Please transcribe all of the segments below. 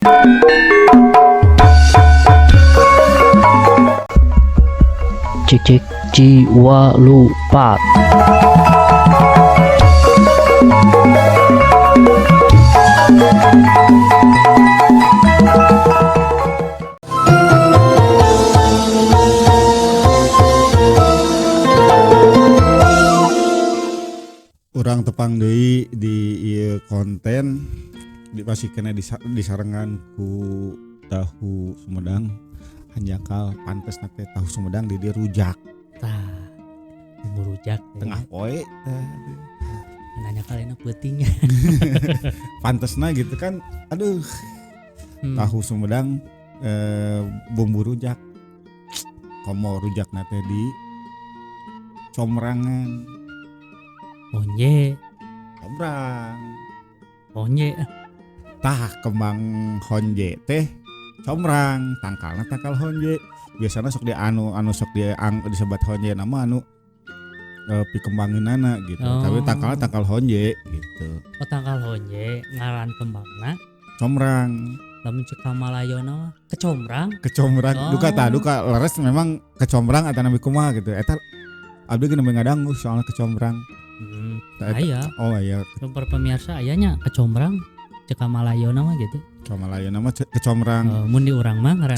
Cek cek jiwa lupa. Urang tepang deui di ieu konten di masih kena disarengan ku tahu Sumedang hanjakal pantes nate tahu Sumedang di dia rujak Tah, bumbu rujak tengah poe nanya kalian peutingnya. pantesna gitu kan aduh tahu Sumedang bumbu rujak komo rujak nate di comrangan Onye, combrang tah kembang honje teh combrang tangkalna tangkal honje biasanya sok di anu sok di disebat honje nama anu pikembangeunana gitu tapi tangkalna tangkal honje gitu tangkal honje ngaran kembangna combrang lamun cek Malayona mah kecombrang. duka leres memang kecombrang atau nabi kumaha gitu eta abdi geus nembe ngadangu soalnya kecombrang Aya oh iya super pemirsa ayanya kecombrang cek Malayona mah gitu Kamalaya nama kecombrang mun di urang mah ngaran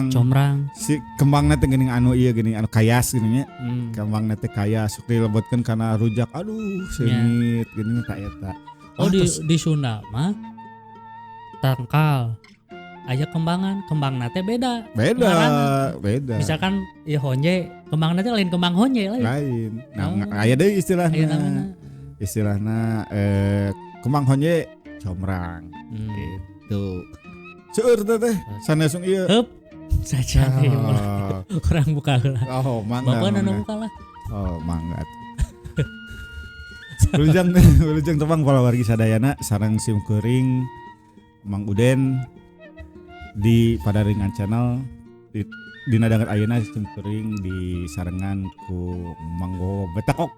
combrang si kembangna teh geuning anu ieu geuning anu kayas geuning nya kembangna teh kayas sok dilebetkeun kana rujak aduh seungit geuning ka eta di Sunda mah tangkal aya kembangna teh beda misalkan ieu honje kembangna teh lain kembang honje lain aya deui istilahna kembang honje combrang gitu seueur teh sanesung ieu heup saja kurang buka heula mangga bapak nu buka lah mangga Wilujeng tepang pola wargi sadayana sareng sim kuring Mang Uden di Padaringan Channel di nadangan ayeuna sim kuring di sarengan ku Manggo Betakok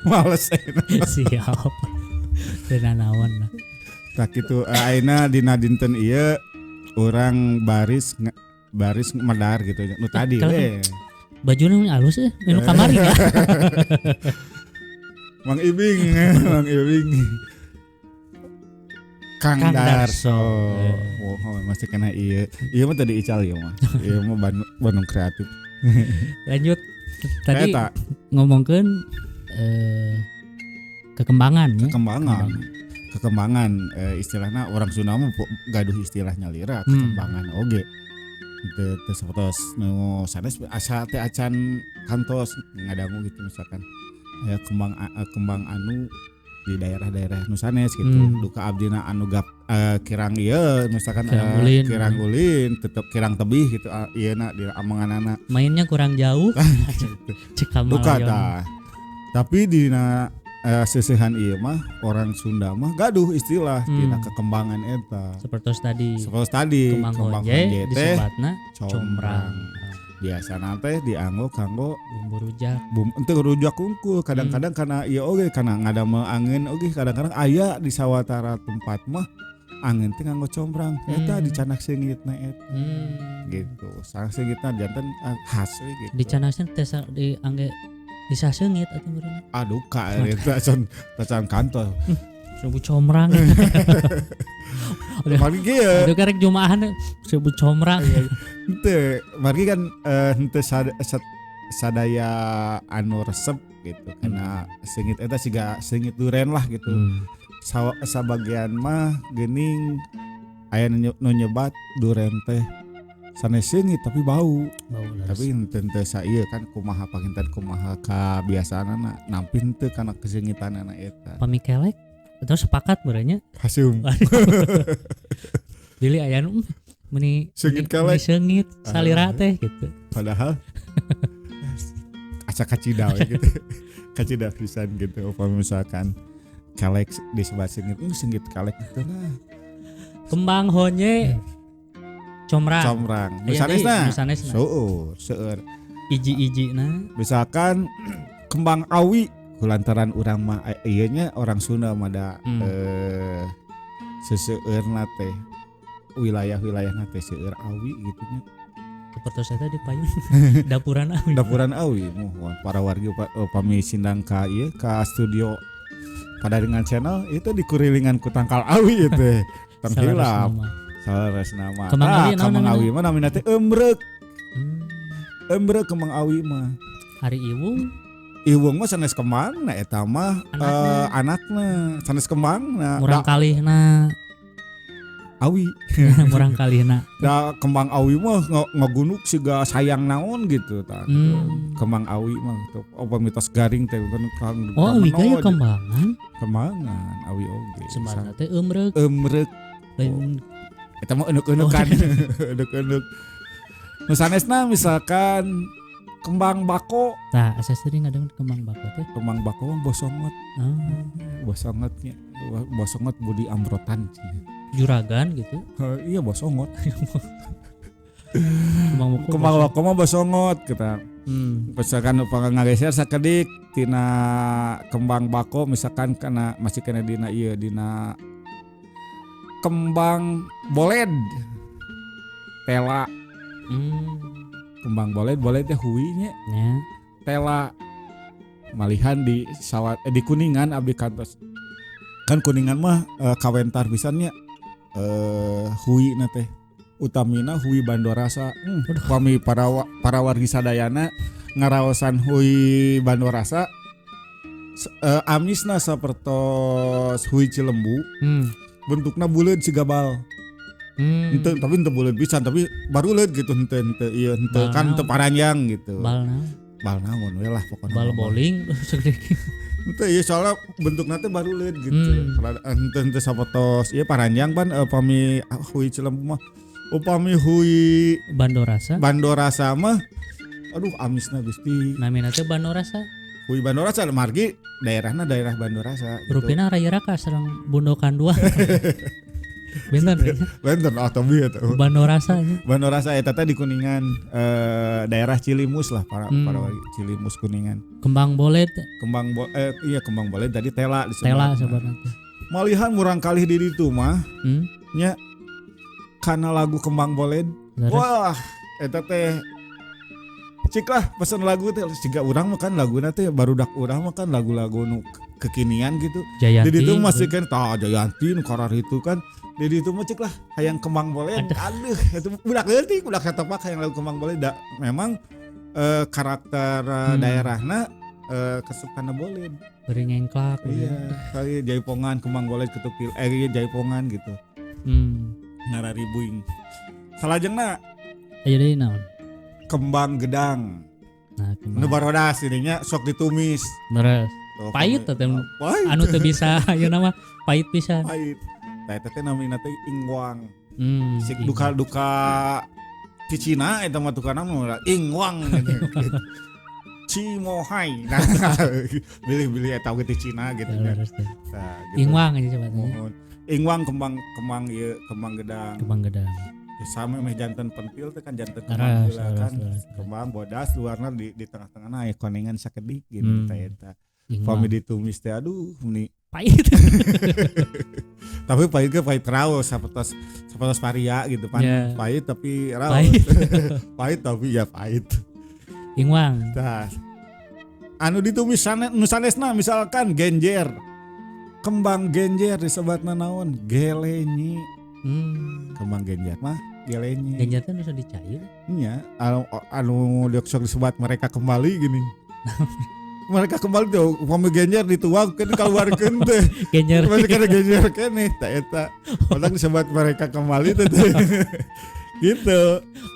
males siap tenanawan lah tak kitu ayeuna dina dinten ieu urang baris medar gitu nu tadi we bajuna halus nu kamari ya Mang Ibing Kang Darso. Oh, masih kena iya mah tadi ical ya mah. Iya mah Bandung kreatif. Lanjut. Tadi ngomongkeun kekembangan ya. Kekembangan istilahnya orang Sunda mah gaduh istilahnya lira kekembangan oge. Teu sapertos nu sanes asa teh acan kantos ngadangu gitu misalkan. Ya kembang anu di daerah-daerah nusanes gitu duka abdina anu kirang ieu misalkan kirang ulin tetep kirang tebih gitu ieuna di amonganana mainnya kurang jauh cek duka tah tapi dina seusehan ieu mah orang Sunda mah gaduh istilah dina kekembangan eta sapertos tadi kembang honje teh disebatna combrang biasana teh dianggo kanggo bumbu rujak teu rujak unggul kadang-kadang karena ieu oge kana ngadamel angin oge kadang-kadang aya di sawatara tempat mah angin teh nganggo combrang eta dicanak seungitna eta gitu sareng seungitna janten khas we gitu dicanakseun teh diangge disaseungit atuh meureun aduh ka eta tacan kantor sebut combrang mari ge aduh karek jumaahan sebut combrang henteu mari kan henteu sadaya anu resep gitu karena seungit eta siga seungit duren lah gitu sabagian mah geuning aya nu nyebat duren teh sanes seungit tapi bau tapi henteu saieu kan kumaha pakinten kumaha kabiasaanna nampi henteu kana keseungitanana eta pamikelek terus sepakat berenya hasum Billy aya nu meni seungit kalek seungit salira teh gitu padahal asa kacida we gitu kacida pisan gitu upama misalkan kalek disebat seungit kalek gitu nah kembang honje combrang misalnya seueur iji-ijina misalkan kembang awi kulantaran urang mah ieu nya orang Sunda mah da seseueurna teh wilayah-wilayah teh seueur awi gitu nya. Seperti saya di payun dapuran awi. Dapuran awi mohon para wargi upami sindang ka ieu ka studio Padaringan channel itu dikurilingan ku tangkal awi itu. Tenghilang. Salares nama. Kemang awi mah namina teh embrek. Embrek kemang awi mah. Hari Iwung mah sanes kemang na eta mah anakna sanes kemang na murang kalihna awi. Murang kalihna. Da kembang awi mah ngagunuk siga sayang naon gitu tah. Kembang awi mah gitu. Apa mitos garing teh kan. Oh, awi kaya kembangan. Kembangan awi oge. Sebenarnya teh embrek. Embrek. Eta mah euneuk-euneukan. Euneuk-eunuk. Nu sanesna misalkan kembang bako. Nah, saya sering ada kembang bako teh. Kembang bako mah bosongot. Bosongotnya. Bosongot budi amrotan. Juragan gitu. Iya bosongot. Kembang bako mah bosongot kita. Misalkan ngageser sakedik tina kembang bako misalkan kana masih kena dina ieu dina kembang boled. Tela. Kembang boled teh huinya. Ya. Tela malihan di sawat di Kuningan abdi kantos. Kan Kuningan mah kawentar pisannya hui na teh. Utamina hui Bandorasa. Kami para wargi sadayana ngaraosan hui Bandorasa. Amisna sapertos hui Cilembu. Bentukna buleud sigabal. Tapi ente buleud pisan tapi baruleud gitu ente kan ente paranjang gitu. Bal naon we lah pokona. Bal bowling Ente ieu soalnya bentukna teh baruleud gitu. Ente sapertos ieu paranjang pan upami hui Cilembu mah upami hui Bandorasa mah aduh amisna Gusti. Namina teh Bandorasa. Hui Bandorasa margi daerahna daerah Bandorasa. Rupina gitu. Raya Raka sareng Bundokan 2. Benten atau bieu teh. Bandorasa eta teh di Kuningan daerah Cilimus lah para Cilimus Kuningan. Kembang boled. Kembang boled tadi tela disebut. Tela sebenarnya. Malihan murang kalih di ditu mah. Nya kana lagu kembang boled. Wah, eta teh cik lah pesen lagu teh siga urang mah kan laguna teh barudak urang mah kan lagu-lagu nu kekinian gitu. Jayanti. Jadi itu masih kan Jayanti nu karar itu kan. Jadi itu mah cik lah hayang kembang boled. Aduh, itu budak leutik budak satapak hayang lagu kembang boled. Memang karakter daerahna kesukana boled. Beri ngengklak. Iya, kayak jaipongan kembang boled ketukil jaipongan gitu. Nararibuing. Salajengna aya deui naon? Kembang gedang. Nah, nu barodas ininya sok ditumis. Beres. Pahit teh anu teu bisa ayeuna nama pahit pisan. Pahit. Tah eta teh namina teh ingwang. Sik duka di Cina eta mah tukana mah ingwang gitu. Cimohai. Nah, bilih eta ge di Cina gitu kan. Nah, gitu. Ingwang aja coba. Ingwang kembang ieu kembang gedang. Kembang gedang. Sama meh janten pentil teh kan janten kembang kan kembang bodas luarna di tengah-tengahna aya koningan sakedik gitu teh eta. Pami ditumis teh aduh meni pahit. Tapi pahit raos sapertos varia gitu pan. Yeah. Pahit tapi raos. Pahit tapi ya pahit. Ingwang. Tah. Anu ditumis nu sanesna misalkan genjer. Kembang genjer disebutna naon? Gelenyi. Kembang genjer mah gelenyi. Genjer teh bisa dicair. Iya, anu sok disebut mereka kembali gini. Mereka kembali tuh pami genjer dituang kan keluarkeun teh. Genjer. Masih kana genjer keneh tah eta. Padahal disebut mereka kembali teh. Gitu.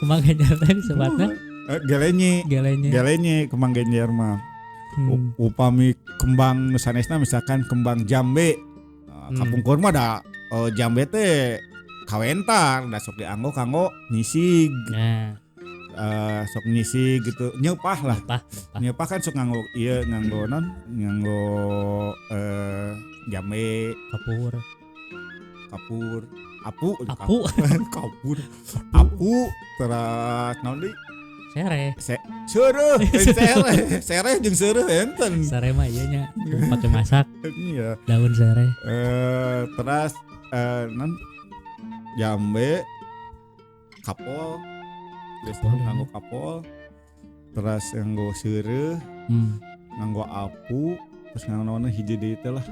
Kembang genjer teh disebutna gelenyi kembang genjer mah. Upami kembang nu sanesna misalkan kembang jambe. Kapungkur mah da jambe teh kawentar da sok dianggo kanggo nyisig. Nah. Sok nyisig gitu nyeupah lah. Nyeupah kan sok nganggo ieu nganggo jambe, kapur, apu. Apu teras naon deui? Sereh jeung seureuh enten. Sereh mah ieu nya pake masak. Iya. Daun sereh. Teras non jambe kapol biasanya nganggo kapol terus nganggo seureuh nganggo apu terus nganggo hiji deui teh lah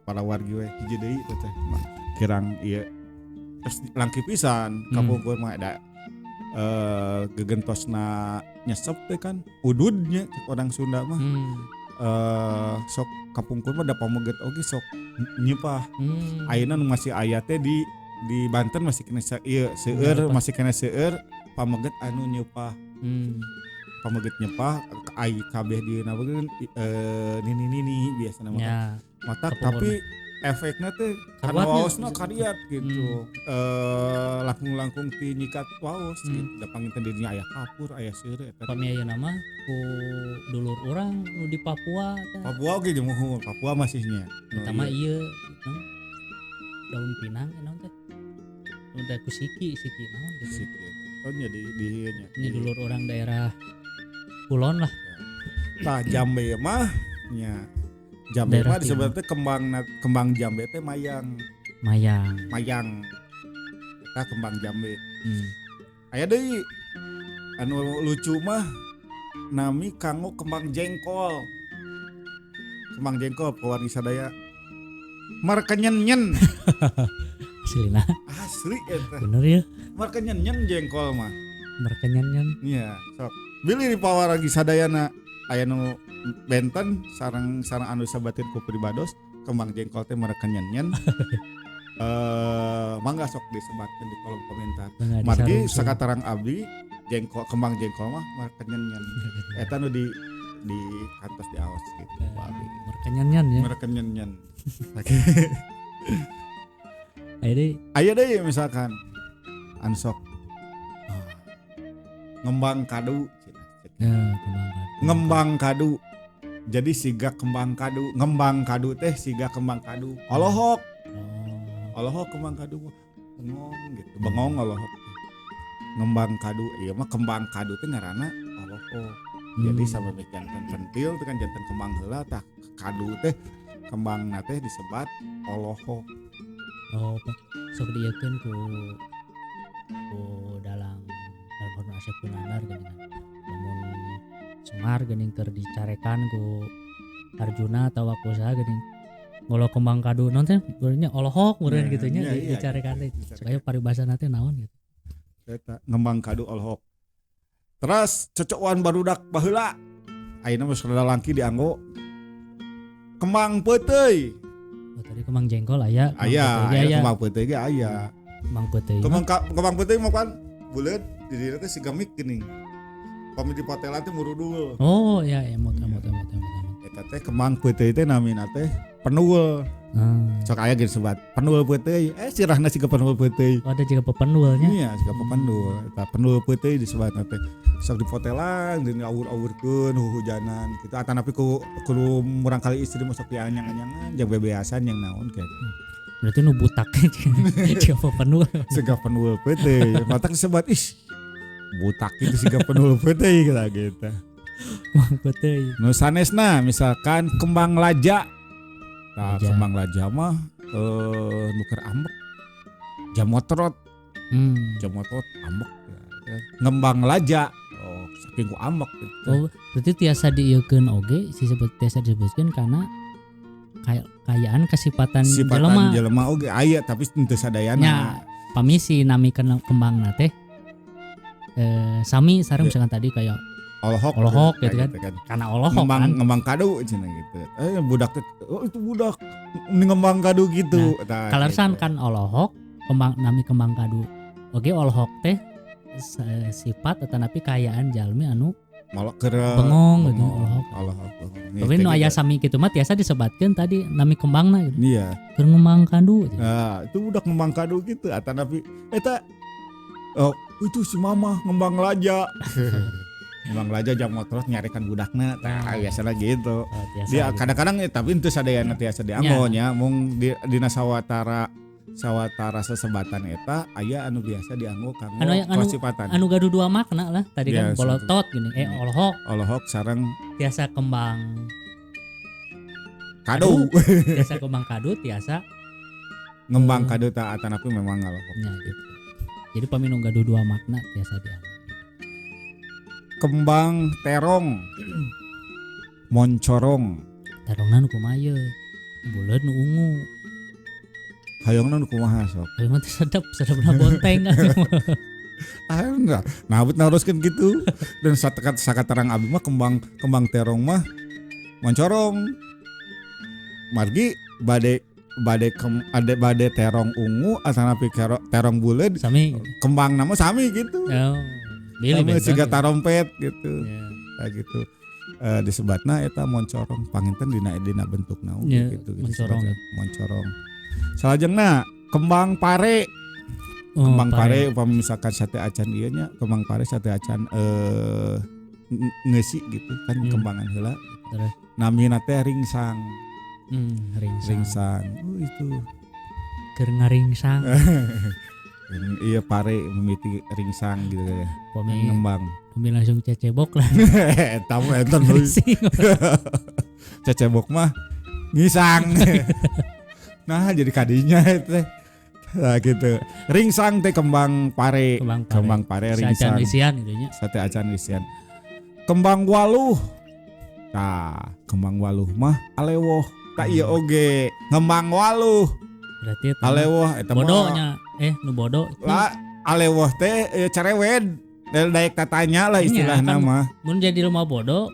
para wargi we hiji deui teh kirang ieu terus langki pisan kapungkur mah ada gegentosna nyesep teh kan ududnya orang Sunda mah sok kapungkur mah da pamoget oge sok nyepah ayeuna nu masih aya teh di Banten masih kena seueur masih kena seueur pamoget anu nyepah pamoget nyepah ai kabeh di nabeun nini biasana mah mata tapi efeknya teh karena waosna kariat gitu langkung ti nyikat waos gitu da panginten dirinya aya kapur aya seureuh eta pami ayeuna mah ku dulur urang nu di Papua oge jeung Papua masih nya pertama ieu daun pinang naon teh udah ku siki naon gitu siki oh nya di nya ini dulur orang daerah Kulon lah tah jambe mah nya jambe mah disebutnya kembang jambe teh mayang eta kembang jambe aya deui anu lucu mah nami kanggo kembang jengkol pewargi sadaya markenyen asli eta bener ya markenyen jengkol mah markenyen iya sok bili di pawargi sadayana aya nu benten sareng anu sabatin ku pribados kembang jengkol teh markenyen mangga sok disebatkeun di kolom komentar margi sakatarang abdi jengkol kembang jengkol mah markenyen eta nu di kantos di aos gitu markenyen aya deui misalkan ansok ngembang kadu ngembang kadu jadi siga kembang kadu teh siga kembang kadu olohok kembang kadu bengong gitu bengong olohok ngembang kadu ieu mah kembang kadu teh ngaranna olohok jadi sampai bikin pentil teh kan janten kembang heula tah kadu teh kembangna teh disebat olohok sok dieukeun ku dalang horna asepkeun andar geuning lamun Semar geuning keur dicarekan ku Arjuna atawa ku saha geuning ngolo kembang kadu naon teh beureunya olohok meureun kitu nya dicarekan teh supaya paribasana teh naon gitu eta ngembang kadu olohok terus cocokan barudak baheula ayeuna mah rada langki dianggo kembang peuteuy tadi kembang jengkol aya kembang peuteuy ge aya kembang peuteuy mah kan buleut di dieu teh siga mik geuning pami di potelan teh murudul iya emot eta teh kembang peuteuy teh namina teh penul sok aya geus sebat penul peuteuy sirahna siga penul peuteuy ada jiga pepenulnya iya siga pepenul eta penul peuteuy disebatna teh sok di potelan deui awur-awurkeun hujanan kitu atanapi ku murang kali istri mah sok dianyang-anyangan jeung bebeasan yang naon kayak berarti nu butak jiga pepenul siga penul peuteuy mata disebat butak itu siga penul peuteuy gitu kembang peuteuy nu sanesna misalkan kembang laja. Nah, kembang laja mah nuker ambek jamotrot ambek ngembang laja saking ku ambek gitu. Berarti tiasa dieukeun oge tiasa disebutkeun karena kayaan kasipatan jelema oge aya tapi teu sadayana nya pamisi namikeun kembangna teh sami sareng misalkan tadi kayak olohok gitu kan. Karena olohok ngembang kadu cenah gitu. Budak teh itu budak ngembang kadu gitu. Nah, kalersan gitu. Kan olohok kembang kadu. Oke olohok teh sifat atanapi kayaan jalmi anu bengong gitu olohok. Tapi nu aya sami kitu mah tiasa disebatkeun tadi nami kembangna gitu. Iya. Keur ngembang kadu. Gitu. Nah, itu budak ngembang kadu gitu atanapi eta itu si mama ngembang laja. Ngembang laja jam motor nyarikan budakna biasanya gitu. Dia gitu. Kadang-kadang tapi itu sadayana tiasa dianggo nya mung dina sawatara sesebatan eta aya anu biasa dianggo kanggo kasipatan. Anu gaduh dua makna lah tadi kan bolotot gini olohok sareng tiasa kembang kadu. Tiasa kembang kadu tiasa ngembang kadu ta atanapi memang ngalohok. nya gitu. Jadi paminung gaduh dua makna biasa dia. Kembang terong, moncorong, Tarongna nu kumaha buleud nu ungu. hayongna nu kumaha sok. Ayo mah teh sedapna bonteng Ah enggak, nabut naroskeun gitu. Dan sakatarang abdi mah kembang terong mah moncorong. Margi bade terong ungu atanapi terong buleud sami. kembang nama sami gitu. Oh, bilih Sama benteng. siga tarompet gitu. Ya. Kayak gitu. Disebatna eta moncorong panginten dina bentuk naon Ya, gitu. moncorong. Moncorong. Salajengna kembang pare. Oh, Kembang pare upami misalkan sate acan ieu nya, kembang pare sate acan ngeusi gitu kan kembangan heula. Terus? Namina teh ringsang. Ringsang. Itu. Keur ngaringsang. Iya pare mimiti ringsang gitu ya. Pami Ngembang. langsung cecebok lah. Eta mah enten deui. Cecebok mah ngisang. Nah jadi kadinya teh. Nah gitu. Ringsang teh kembang pare. Kembang pare ringsang. Acan isian gitu nya. Sate acan isian. Kembang waluh. Nah, kembang waluh mah alewoh. Tak ieu oge ngembang waluh. Berarti eta Alewoh eta mah. bodohnya nu bodoh. Lah alewoh teh cerewed. Daek tatanya lah istilahna kan, mah. Mun jadi rumah bodoh,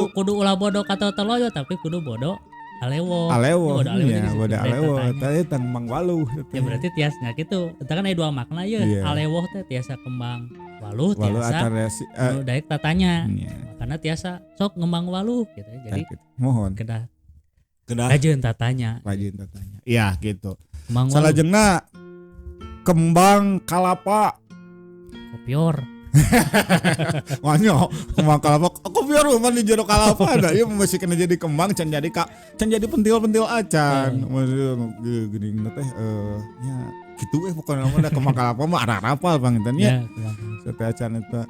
kudu ulah bodoh kata teloyo tapi kudu bodoh alewo. Alewoh. Bodoh alewo Iya, jadi bodoh daek alewoh. tatanya. Teh kembang waluh. Ya berarti tiasnya gitu. Eta kan ada dua makna ya. Iya. Alewoh teh tiasa kembang waluh Waluh tiasa atarasi. nu daek tatanya. Iya. Karena tiasa sok ngembang waluh gitu. Jadi Mohon. kedah Kedah rajin tatanya. rajin tatanya. Iya gitu. Kembang waluh Salajengna kembang kalapa. kopior. Wanyo kembang kalapa. Aku biar rumah di jero kalapa ada. Ieu masih kena jadi kembang can jadi pentil-pentil acan. Maksudnya gini teh ya gitu pokoknya mah da kembang kalapa mah ada rapal panginten Ya, ya. Sate acan eta.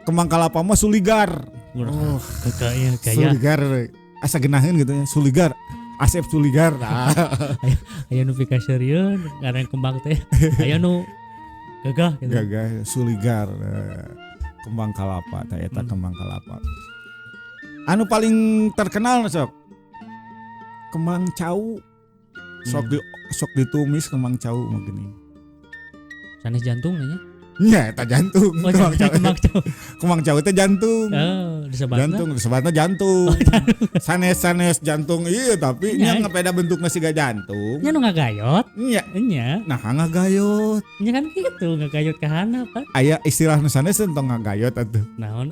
Kembang kalapa mah suligar. Oh, gaya. Suligar asa geunaheun gitu ya. Suligar. Asep Suligar. Aya nu pikaseureun ngaran kembang teh. Aya nu gagah gitu. Gagah Suligar. Kembang kalapa teh eta kembang kalapa. Anu paling terkenal sok kembang cau. Sok ditumis kembang cau mah gini. Sanes jantung nya. Nya eta jantung. Oh, Kembang cau. kembang cau. Kembang cau teh jantung. Oh, disebatna. Jantung disebutna jantung. Sanes jantung iya tapi nya ngapeda bentukna siga jantung. Nya nu ngagayot. Nya. Nya. Nah ngagayot. Nya kan gitu ngagayot ka handap kan. Aya istilah nu sanes tentang ngagayot atuh. Naon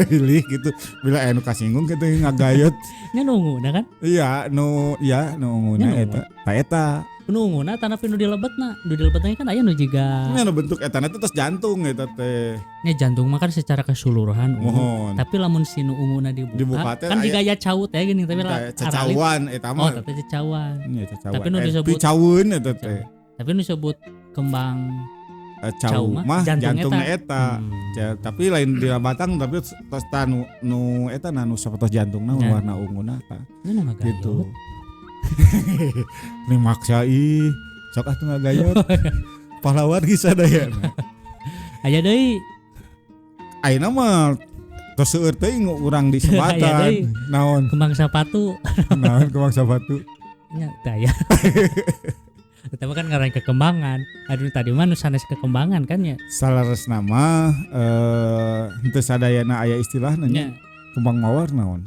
Pilih gitu. Bila anu kasinggung gitu ngagayot. nya nunguna kan. Iya nu nguna eta. Ta eta. Nunguna tanapi nu dilebetna. Nu dilebetna kan aya nu jiga. Nya nu bentuk eta teh tos jantung eta teh. Nya jantung mah kan secara keseluruhan. Mohon. Tapi lamun si nu unguna dibuka teh kan aya- digaya caut ya gini tapi cacauan eta Oh, mah. tapi cacauan. Nya cacauan. Tapi nu disebut- picaweun eta teh. Tapi nu disebut kembang Cau mah jantungna eta. Hmm. Ya, tapi lain di batang tapi tos ta nu eta nu sapertos jantungna Ya. warna unguna ta. Nya nu ngagayot. Gitu. Ini maksai sok atuh ngagayot. Pahlawan kisah daya. Aya deui. Ayeuna mah tos seueur teuing urang di Aya sebatan. deui. Naon? Kembang sapatu. Naon kembang sabatu? Nya teh aya. Tapi kan ngaran kekembangan. Aduh tadi mah nu sanes kekembangan kan ya. Salaresna mah henteu sadayana aya istilahna nya. Nya. Kembang mawar naon?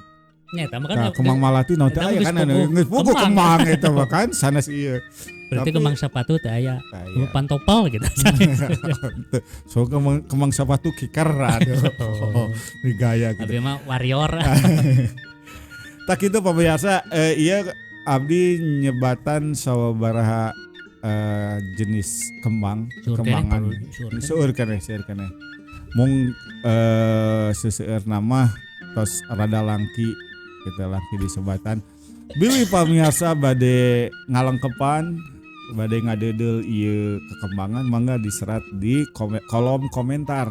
Nya eta mah kan Nah, kembang malati naon teh eta mah aya geus kan puguh. geus puguh kembang eta mah kan sanes ieu. berarti tapi- kembang sapatu teh aya. Aya. Pantopel gitu. So kembang sepatu kiker aduh. Oh. Ini gaya gitu. Abi mah warrior. Tak itu pemirsa iya abdi nyebatan sabaraha jenis kembang Seueur kembangan keneh, seueur keneh. seueur keneh mung seseueur nama tos rada langki kita langki disebatan bilih pemirsa bade ngalengkepan bade ngadedel ieu kekembangan mangga diserat di kolom komentar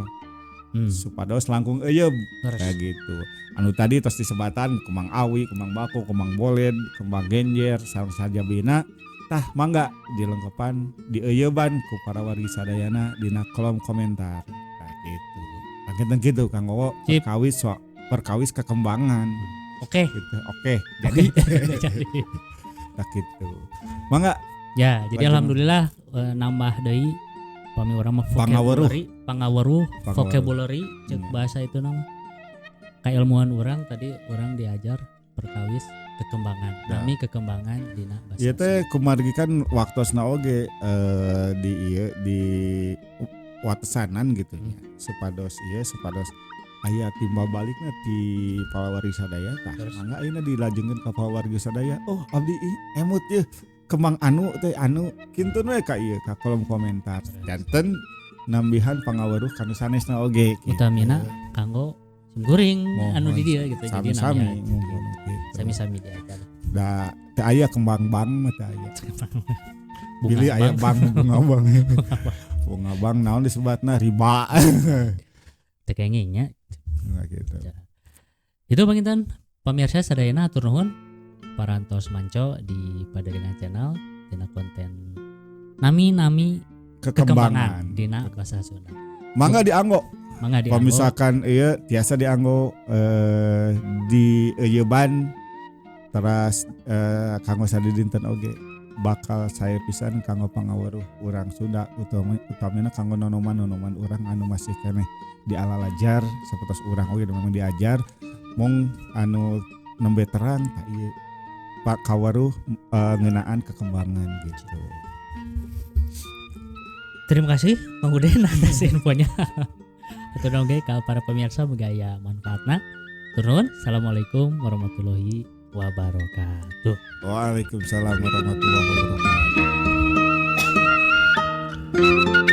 supados langkung euyeuh kayak gitu. Anu tadi tos disebatan kembang awi, kembang bako, kembang boled, kembang genjer, sareng saja bina tah mangga dilengkepan dieuyeban ku para wargi sadayana dina kolom komentar. Nah gitu. Bangkeun gitu Kang Wowo Sip. perkawis kekembangan Oke. gitu. Oke, jadi Jadi. nah gitu. Mangga Ya, jadi Lajeng. alhamdulillah nambah deui pami urang mah Pangaweruh. pangaweruh Pangaweruh. vocabulary cek bahasa itu nama. Kailmuan urang tadi urang diajar perkawis kekembangan. Ya. Nami kekembangan dina bahasa. ieu teh kumargi kan waktosna oge di ieu di watesanan gitu nya. Supados aya timbal balikna ti palawargi sadaya tah Terus? mangga ayeuna dilajengkeun ka palawargi sadaya. Oh abdi emut ye kembang anu teh anu kinten we ka ieu ka kolom komentar. Janten nambihan pangaweruh kanu sanesna oge gitu. Utamina kanggo simkuring Mohon. anu di dieu gitu. Jadi Sami-sami namanya mohon gitu. sami-sami diajar. Da teu aya kembang bang mah teu aya. Bunga Pilih aya bang. bang bunga bang. Bunga bang naon disebatna riba. Teu kengingnya. Nah, gitu. Itu Bang Intan, pemirsa sadayana hatur nuhun parantos manco di Padaringan Channel dina konten nami kekembangan Kekembangan. dina bahasa Sunda. Mangga dianggo. Mangga dianggo. Pamisakan ieu tiasa dianggo di euyeban teras kanggo sadidinten oge bakal saya pisan kanggo pangaweruh urang Sunda utamina kanggo nonoman urang anu masih keneh dialalajar sapertos urang oge memang diajar mong anu nembe terang ka ieu Pak Kawaruh ngeunaan kekembangan gitu. Terima kasih Bang Uden atas infonya. Hatur nuhun ge ka para pemirsa begaya manfaatna. Turun. Assalamualaikum warahmatullahi wabarakatuh. Waalaikumsalam warahmatullahi wabarakatuh.